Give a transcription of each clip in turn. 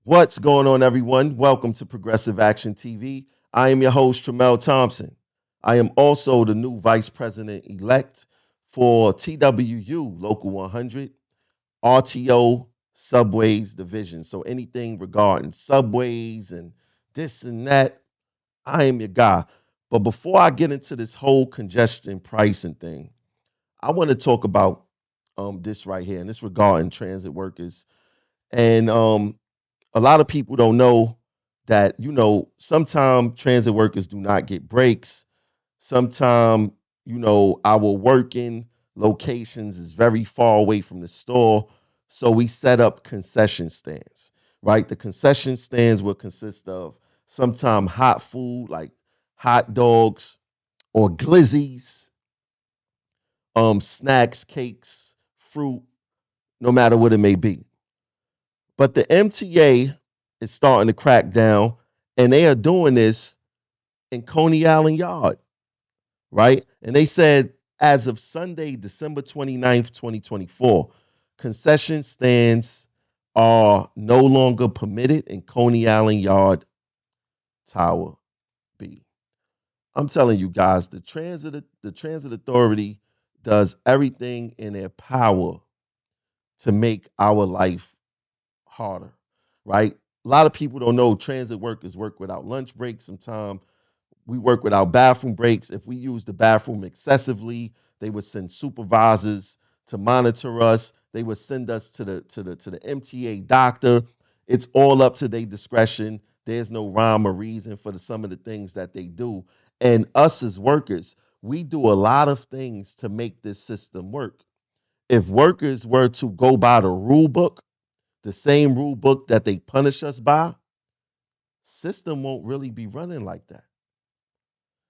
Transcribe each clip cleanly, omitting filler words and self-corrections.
What's going on, everyone? Welcome to Progressive Action TV. I am your host, Tramel Thompson. I am also the new Vice President elect for TWU Local 100, RTO Subways Division. So anything regarding subways and this and that, I am your guy. But before I get into this whole congestion pricing thing, I want to talk about this right here, and this regarding transit workers. And a lot of people don't know that, sometimes transit workers do not get breaks. Sometimes, our working locations is very far away from the store. So we set up concession stands, right? The concession stands will consist of sometimes hot food like hot dogs or glizzies, snacks, cakes, fruit, no matter what it may be. But the MTA is starting to crack down, and they are doing this in Coney Island Yard, right? And they said as of Sunday, December 29th, 2024, concession stands are no longer permitted in Coney Island Yard Tower B. I'm telling you guys, the transit authority does everything in their power to make our life harder, right? A lot of people don't know transit workers work without lunch breaks. Sometimes we work without bathroom breaks. If we use the bathroom excessively, they would send supervisors to monitor us. They would send us to the MTA doctor. It's all up to their discretion. There's no rhyme or reason for some of the things that they do. And us as workers, we do a lot of things to make this system work. If workers were to go by the rule book, the same rule book that they punish us by, system won't really be running like that.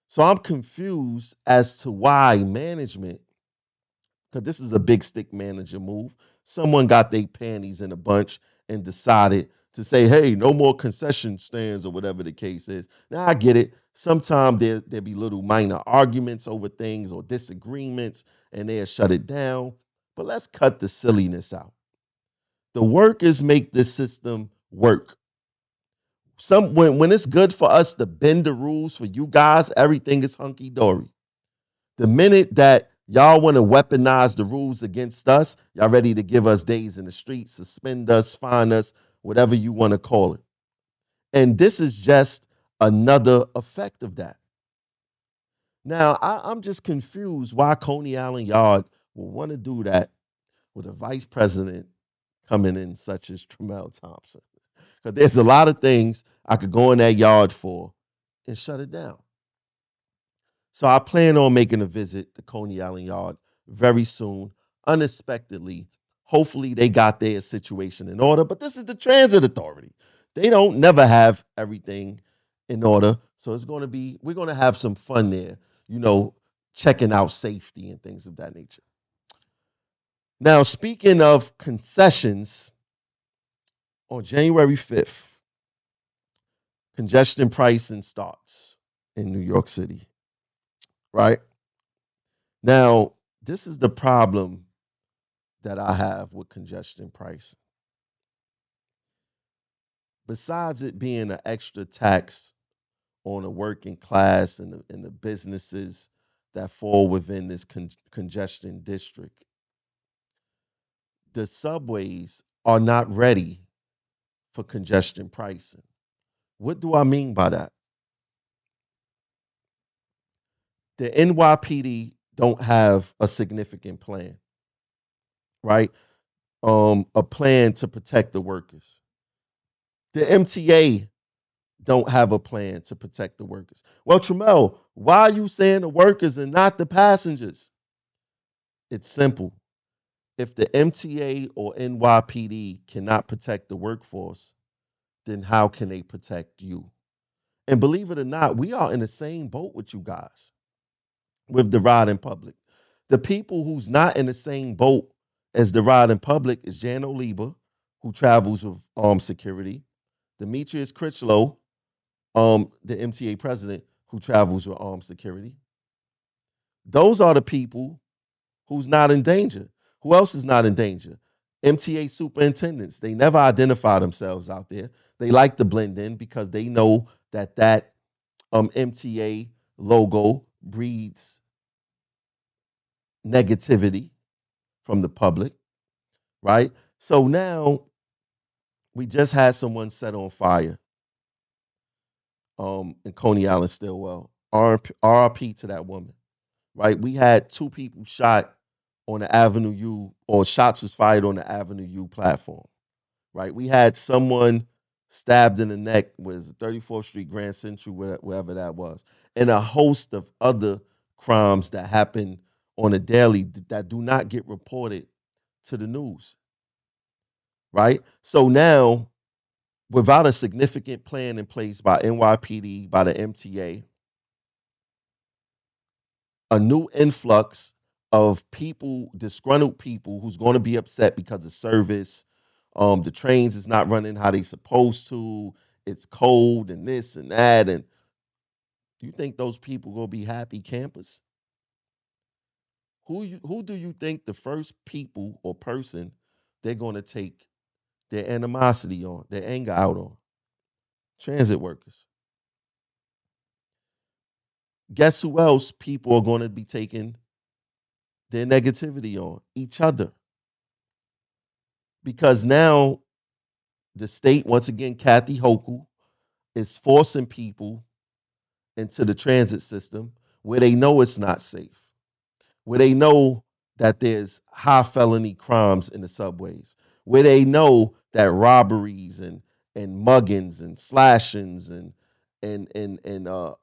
So I'm confused as to why management, because this is a big stick manager move. Someone got their panties in a bunch and decided to say, hey, no more concession stands or whatever the case is. Now I get it. Sometimes there be little minor arguments over things or disagreements and they'll shut it down. But let's cut the silliness out. The workers make this system work. When it's good for us to bend the rules for you guys, everything is hunky dory. The minute that y'all want to weaponize the rules against us, y'all ready to give us days in the streets, suspend us, fine us, whatever you want to call it. And this is just another effect of that. Now, I'm just confused why Coney Island Yard will want to do that with a vice president coming in such as Tramel Thompson. Because there's a lot of things I could go in that yard for and shut it down. So I plan on making a visit to Coney Island Yard very soon, unexpectedly. Hopefully they got their situation in order, but this is the transit authority. They don't never have everything in order. So we're going to have some fun there, you know, checking out safety and things of that nature. Now, speaking of concessions, on January 5th, congestion pricing starts in New York City, right? Now, this is the problem that I have with congestion pricing. Besides it being an extra tax on the working class and the businesses that fall within this congestion district, the subways are not ready for congestion pricing. What do I mean by that? The NYPD don't have a significant plan, right? A plan to protect the workers. The MTA don't have a plan to protect the workers. Well, Tramel, why are you saying the workers and not the passengers? It's simple. If the MTA or NYPD cannot protect the workforce, then how can they protect you? And believe it or not, we are in the same boat with you guys with the riding public. The people who's not in the same boat as the riding public is Jan Oliva, who travels with armed security, Demetrius Critchlow, the MTA president, who travels with armed security. Those are the people who's not in danger. Who else is not in danger? MTA superintendents, they never identify themselves out there. They like to blend in because they know that MTA logo breeds negativity from the public, right? So now we just had someone set on fire in Coney Island, Stillwell. RP to that woman, right? We had two people shot on the Avenue U, or shots was fired on the Avenue U platform, right? We had someone stabbed in the neck, was 34th Street, Grand Central, wherever that was, and a host of other crimes that happen on a daily that do not get reported to the news, right? So now, without a significant plan in place by NYPD, by the MTA, a new influx of people, disgruntled people who's going to be upset because of service. The trains is not running how they supposed to. It's cold and this and that. And do you think those people gonna be happy campers? Who do you think the first people or person they're gonna take their animosity on, their anger out on? Transit workers. Guess who else people are gonna be taking their negativity on? Each other. Because now the state, once again, Kathy Hochul, is forcing people into the transit system where they know it's not safe, where they know that there's high felony crimes in the subways, where they know that robberies and muggings and slashings and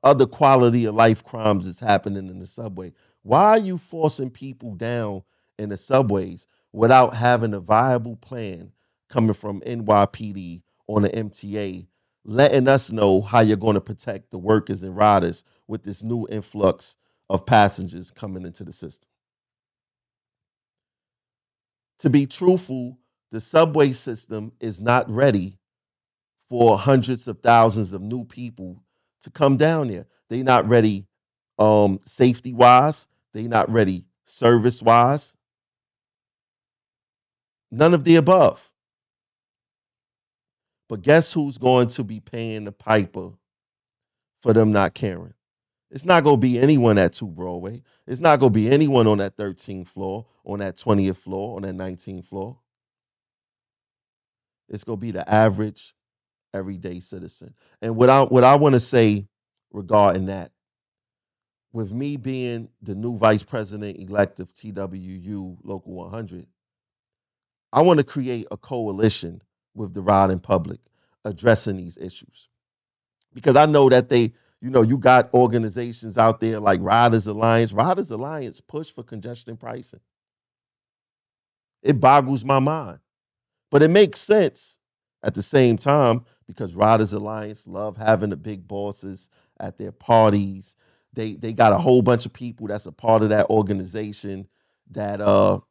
other quality of life crimes is happening in the subway. Why are you forcing people down in the subways without having a viable plan coming from NYPD on the MTA, letting us know how you're going to protect the workers and riders with this new influx of passengers coming into the system? To be truthful, the subway system is not ready for hundreds of thousands of new people to come down there. They're not ready safety wise, they're not ready service wise, none of the above. But guess who's going to be paying the piper for them not caring? It's not going to be anyone at 2 Broadway. It's not going to be anyone on that 13th floor, on that 20th floor, on that 19th floor. It's going to be the average everyday citizen. And what I want to say regarding that, with me being the new vice president elect of TWU Local 100, I want to create a coalition with the riding public addressing these issues, because I know that you got organizations out there like Riders Alliance. Riders Alliance push for congestion pricing. It boggles my mind. But it makes sense at the same time because Riders Alliance love having the big bosses at their parties. They got a whole bunch of people that's a part of that organization that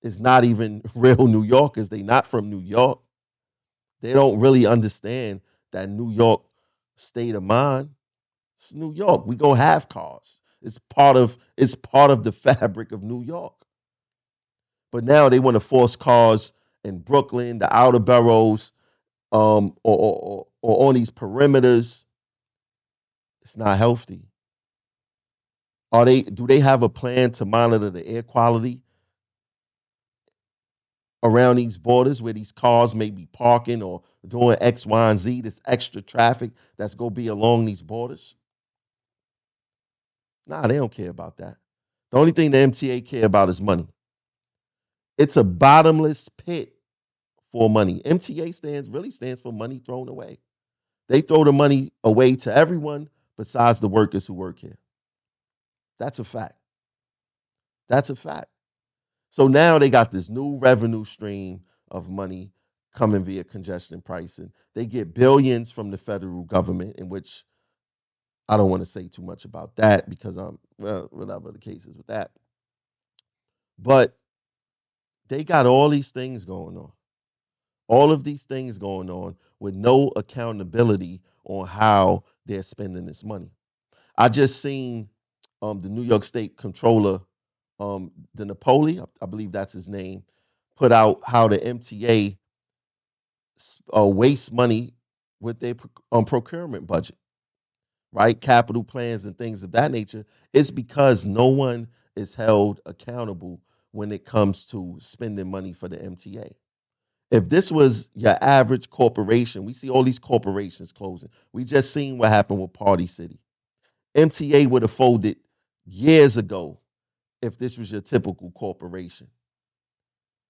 is not even real New Yorkers. They not from New York. They don't really understand that New York state of mind. It's New York. We gonna have cars. It's part of the fabric of New York. But now they want to force cars in Brooklyn, the outer boroughs, or on these perimeters. It's not healthy. Do they have a plan to monitor the air quality around these borders where these cars may be parking or doing X, Y, and Z, this extra traffic that's gonna be along these borders? Nah, they don't care about that. The only thing the MTA care about is money. It's a bottomless pit for money. MTA stands for money thrown away. They throw the money away to everyone besides the workers who work here. That's a fact. That's a fact. So now they got this new revenue stream of money coming via congestion pricing. They get billions from the federal government, in which I don't want to say too much about that because whatever the case is with that. But they got all these things going on. All of these things going on with no accountability on how they're spending this money. I just seen the New York State Controller, the Napoli, I believe that's his name, put out how the MTA waste money with their procurement budget, right? Capital plans and things of that nature. It's because no one is held accountable when it comes to spending money for the MTA. If this was your average corporation, we see all these corporations closing. We just seen what happened with Party City. MTA would have folded years ago if this was your typical corporation,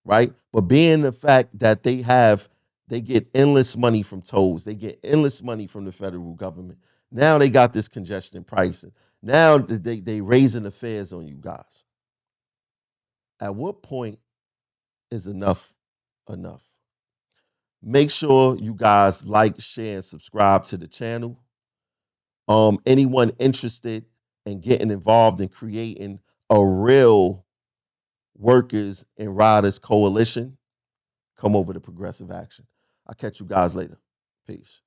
right? But being the fact that they get endless money from tolls, they get endless money from the federal government. Now they got this congestion pricing. Now they raising the fares on you guys. At what point is enough enough? Make sure you guys like, share, and subscribe to the channel. Anyone interested in getting involved in creating a real workers and riders coalition, come over to Progressive Action. I'll catch you guys later. Peace.